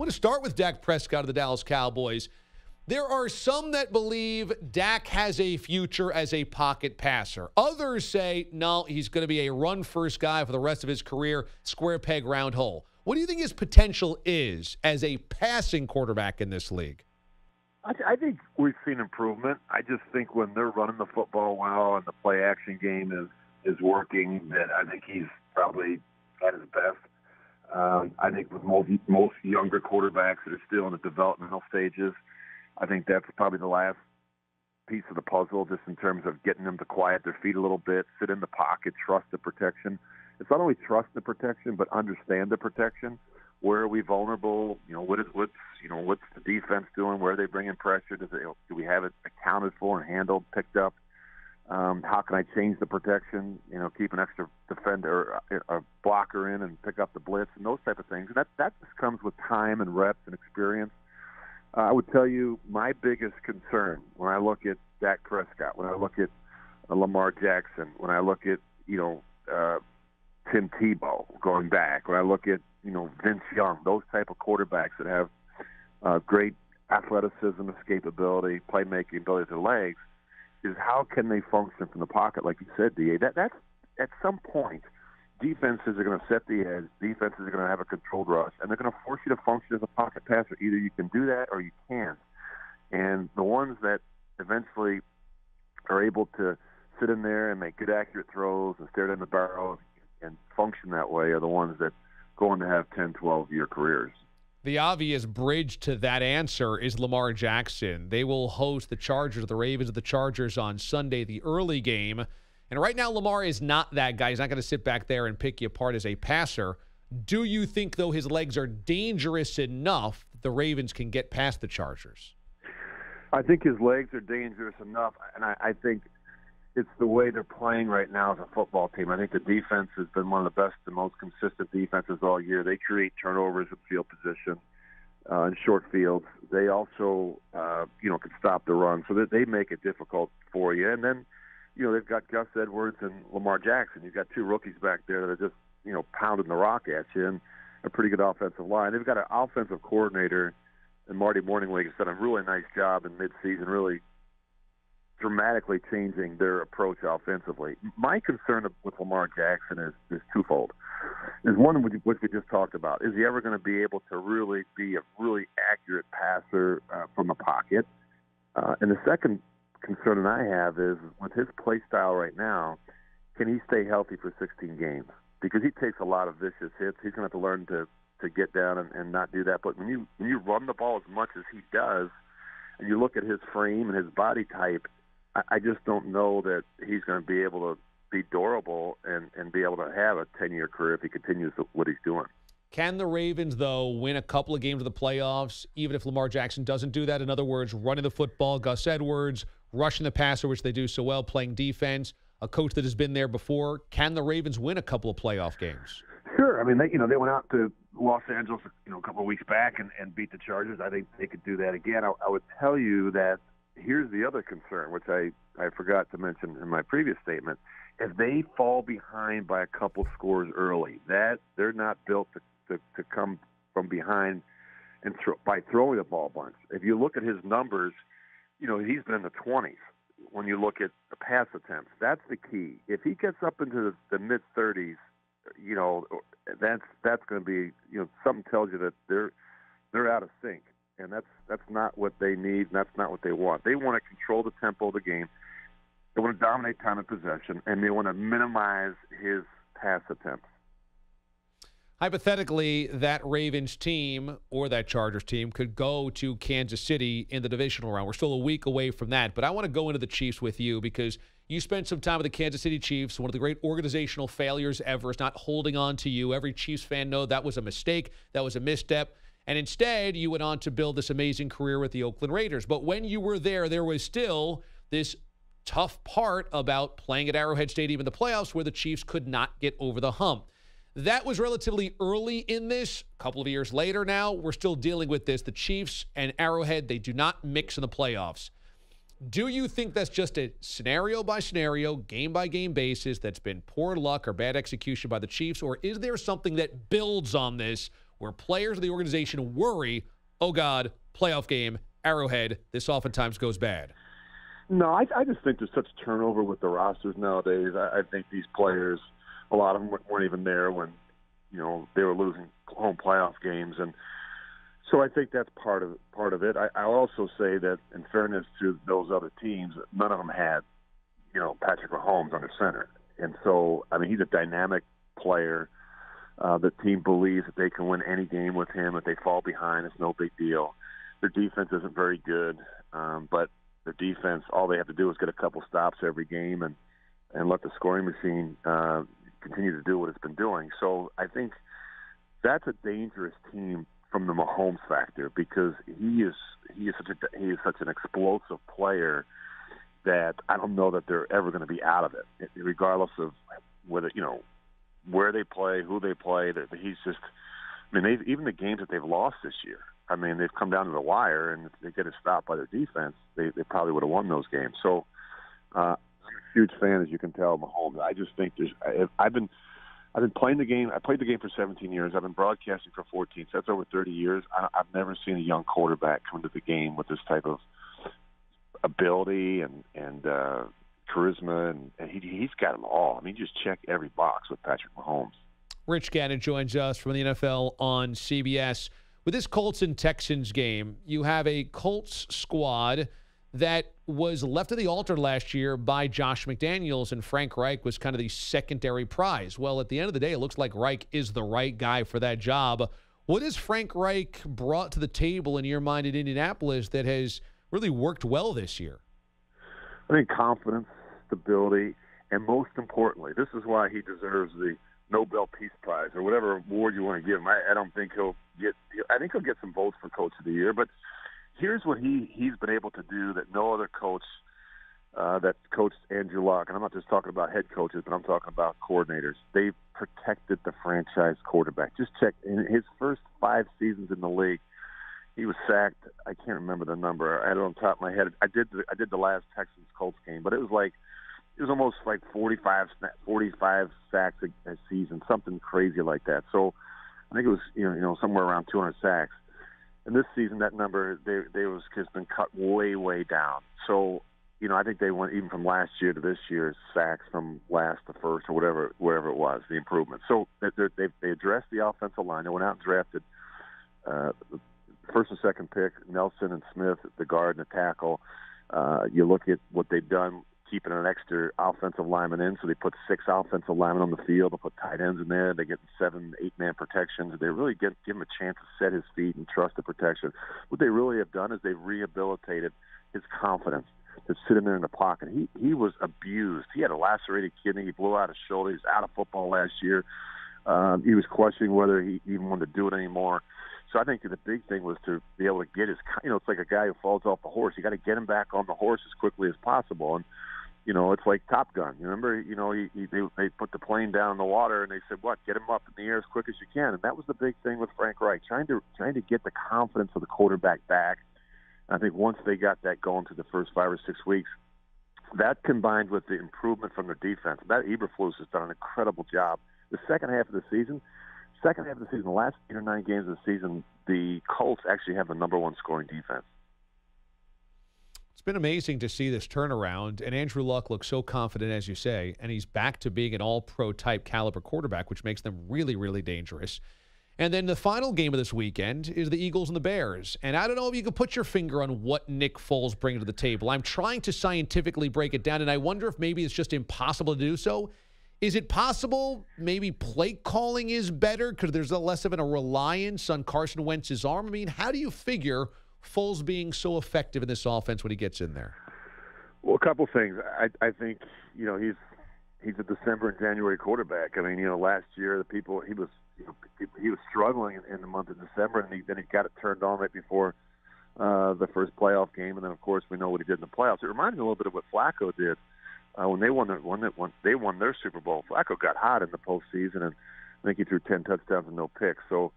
want to start with Dak Prescott of the Dallas Cowboys. There are some that believe Dak has a future as a pocket passer. Others say, no, he's going to be a run-first guy for the rest of his career, square peg, round hole. What do you think his potential is as a passing quarterback in this league? I think we've seen improvement. I just think when they're running the football well and the play-action game is working, that I think he's probably at his best. I think with most younger quarterbacks that are still in the developmental stages, I think that's probably the last piece of the puzzle, just in terms of getting them to quiet their feet a little bit, sit in the pocket, trust the protection. It's not only trust the protection, but understand the protection. Where are we vulnerable? What's the defense doing? Where are they bringing pressure? Do we have it accounted for and handled, picked up? How can I change the protection? Keep an extra defender, a blocker in, and pick up the blitz, and those type of things. And that just comes with time and reps and experience. I would tell you my biggest concern when I look at Dak Prescott, when I look at Lamar Jackson, when I look at Tim Tebow going back, when I look at Vince Young, those type of quarterbacks that have great athleticism, escapability, playmaking ability with their legs, is how can they function from the pocket, like you said, D.A. That's at some point, defenses are going to set the edge, defenses are going to have a controlled rush, and they're going to force you to function as a pocket passer. Either you can do that or you can't. And the ones that eventually are able to sit in there and make good, accurate throws and stare down the barrel and function that way are the ones that go on to have 10, 12-year careers. The obvious bridge to that answer is Lamar Jackson. They will host the Chargers, the Ravens of the Chargers, on Sunday, the early game. And right now, Lamar is not that guy. He's not going to sit back there and pick you apart as a passer. Do you think, though, his legs are dangerous enough that the Ravens can get past the Chargers? I think his legs are dangerous enough, and I think it's the way they're playing right now as a football team. I think the defense has been one of the best and most consistent defenses all year. They create turnovers with field position in short fields. They also, can stop the run, so that they make it difficult for you. And then, they've got Gus Edwards and Lamar Jackson. You've got two rookies back there that are just, pounding the rock at you, and a pretty good offensive line. They've got an offensive coordinator, and Marty Morningweg has done a really nice job in midseason, really dramatically changing their approach offensively. My concern with Lamar Jackson is twofold. Is one, which we just talked about. Is he ever going to be able to really be a really accurate passer from the pocket? And the second concern that I have is with his play style right now, can he stay healthy for 16 games? Because he takes a lot of vicious hits. He's going to have to learn to get down and not do that. But when you run the ball as much as he does, and you look at his frame and his body type, I just don't know that he's going to be able to be durable and be able to have a 10-year career if he continues what he's doing. Can the Ravens, though, win a couple of games of the playoffs, even if Lamar Jackson doesn't do that? In other words, running the football, Gus Edwards, rushing the passer, which they do so well, playing defense, a coach that has been there before. Can the Ravens win a couple of playoff games? Sure. I mean, they went out to Los Angeles, a couple of weeks back and beat the Chargers. I think they could do that again. I would tell you that here's the other concern, which I forgot to mention in my previous statement. If they fall behind by a couple scores early, that they're not built to come from behind and by throwing the ball a bunch. If you look at his numbers, he's been in the 20s. When you look at the pass attempts, that's the key. If he gets up into the mid-30s, that's going to be, something tells you that they're out of sync, and that's not what they need, and that's not what they want. They want to control the tempo of the game. They want to dominate time of possession, and they want to minimize his pass attempts. Hypothetically, that Ravens team or that Chargers team could go to Kansas City in the divisional round. We're still a week away from that, but I want to go into the Chiefs with you because you spent some time with the Kansas City Chiefs, one of the great organizational failures ever is not holding on to you. Every Chiefs fan knows that was a mistake, that was a misstep, and instead you went on to build this amazing career with the Oakland Raiders. But when you were there was still this tough part about playing at Arrowhead Stadium in the playoffs where the Chiefs could not get over the hump. That was relatively early in this. A couple of years later now, we're still dealing with this. The Chiefs and Arrowhead, they do not mix in the playoffs. Do you think that's just a scenario-by-scenario, game-by-game basis that's been poor luck or bad execution by the Chiefs, or is there something that builds on this where players of the organization worry, oh, God, playoff game, Arrowhead, this oftentimes goes bad? No, I just think there's such turnover with the rosters nowadays. I think these players, a lot of them weren't even there when, they were losing home playoff games. And so I think that's part of it. I'll also say that in fairness to those other teams, none of them had, Patrick Mahomes under center. And so, he's a dynamic player. The team believes that they can win any game with him. If they fall behind, it's no big deal. Their defense isn't very good, but their defense, all they have to do is get a couple stops every game and let the scoring machine continue to do what it's been doing. So I think that's a dangerous team from the Mahomes factor, because he is such an explosive player that I don't know that they're ever going to be out of it, regardless of whether where they play, who they play. He's just, even the games that they've lost this year, they've come down to the wire, and if they get a stop by their defense, they probably would have won those games. So I'm a huge fan, as you can tell, of Mahomes. I just think I've been playing the game. I played the game for 17 years. I've been broadcasting for 14. So that's over 30 years. I've never seen a young quarterback come to the game with this type of ability and charisma, and he's got them all. Just check every box with Patrick Mahomes. Rich Gannon joins us from the NFL on CBS. With this Colts and Texans game, you have a Colts squad that was left to the altar last year by Josh McDaniels, and Frank Reich was kind of the secondary prize. Well, at the end of the day, it looks like Reich is the right guy for that job. What has Frank Reich brought to the table in your mind in Indianapolis that has really worked well this year? I think confidence, stability, and most importantly, this is why he deserves the Nobel Peace Prize or whatever award you want to give him. I don't think he'll get. I think he'll get some votes for Coach of the Year. But here's what he's been able to do that no other coach that coached Andrew Luck, and I'm not just talking about head coaches, but I'm talking about coordinators. They've protected the franchise quarterback. Just check in his first 5 seasons in the league. He was sacked. I can't remember the number. I had it on top of my head. I did the last Texans Colts game, but it was almost like 45 sacks a season, something crazy like that. So I think it was somewhere around 200 sacks. And this season, that number has been cut way down. So I think they went even from last year to this year's sacks from last to first or wherever it was, the improvement. So they addressed the offensive line. They went out and drafted first and second pick, Nelson and Smith, the guard and the tackle. You look at what they've done, keeping an extra offensive lineman in, so they put 6 offensive linemen on the field. They put tight ends in there. They get 7, 8-man protections. They really give him a chance to set his feet and trust the protection. What they really have done is they've rehabilitated his confidence to sit in there in the pocket. He was abused. He had a lacerated kidney. He blew out his shoulder. He was out of football last year. He was questioning whether he even wanted to do it anymore. So I think the big thing was to be able to get his, it's like a guy who falls off the horse. You got to get him back on the horse as quickly as possible. And, it's like Top Gun. You remember, they put the plane down in the water and they said, get him up in the air as quick as you can. And that was the big thing with Frank Reich, trying to get the confidence of the quarterback back. And I think once they got that going through the first 5 or 6 weeks, that combined with the improvement from their defense, that Eberflus has done an incredible job. The second half of the season, the last 8 or 9 games of the season, the Colts actually have the number 1 scoring defense. It's been amazing to see this turnaround, and Andrew Luck looks so confident, as you say, and he's back to being an all-pro type caliber quarterback, which makes them really, really dangerous. And then the final game of this weekend is the Eagles and the Bears. And I don't know if you can put your finger on what Nick Foles brings to the table. I'm trying to scientifically break it down, and I wonder if maybe it's just impossible to do so. Is it possible maybe play calling is better because there's less of a reliance on Carson Wentz's arm? How do you figure Foles being so effective in this offense when he gets in there? Well, a couple things. I think, he's a December and January quarterback. Last year he was struggling in the month of December, and then he got it turned on right before the first playoff game, and then of course we know what he did in the playoffs. It reminds me a little bit of what Flacco did. When they won their Super Bowl, Flacco got hot in the postseason, and I think he threw 10 touchdowns and no picks. So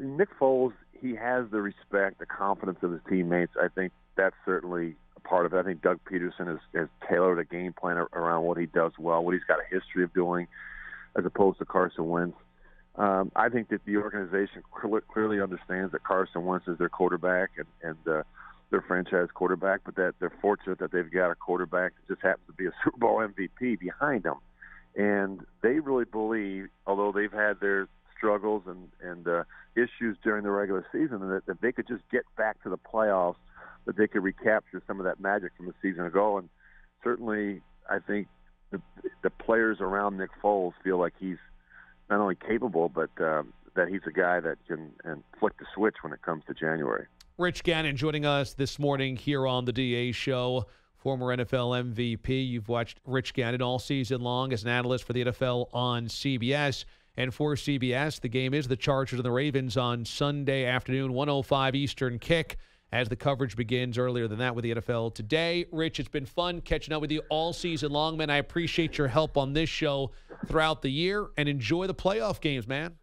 Nick Foles, he has the respect, the confidence of his teammates. I think that's certainly a part of it. I think Doug Peterson has tailored a game plan around what he does well, what he's got a history of doing, as opposed to Carson Wentz. I think that the organization clearly understands that Carson Wentz is their quarterback and their franchise quarterback, but that they're fortunate that they've got a quarterback that just happens to be a Super Bowl MVP behind them. And they really believe, although they've had their struggles and issues during the regular season, that if they could just get back to the playoffs, that they could recapture some of that magic from a season ago. And certainly, I think the players around Nick Foles feel like he's not only capable, but that he's a guy that can flick the switch when it comes to January. Rich Gannon joining us this morning here on the DA Show, former NFL MVP. You've watched Rich Gannon all season long as an analyst for the NFL on CBS. And for CBS, the game is the Chargers and the Ravens on Sunday afternoon, 1:05 Eastern kick, as the coverage begins earlier than that with the NFL today. Rich, it's been fun catching up with you all season long, man. I appreciate your help on this show throughout the year, and enjoy the playoff games, man.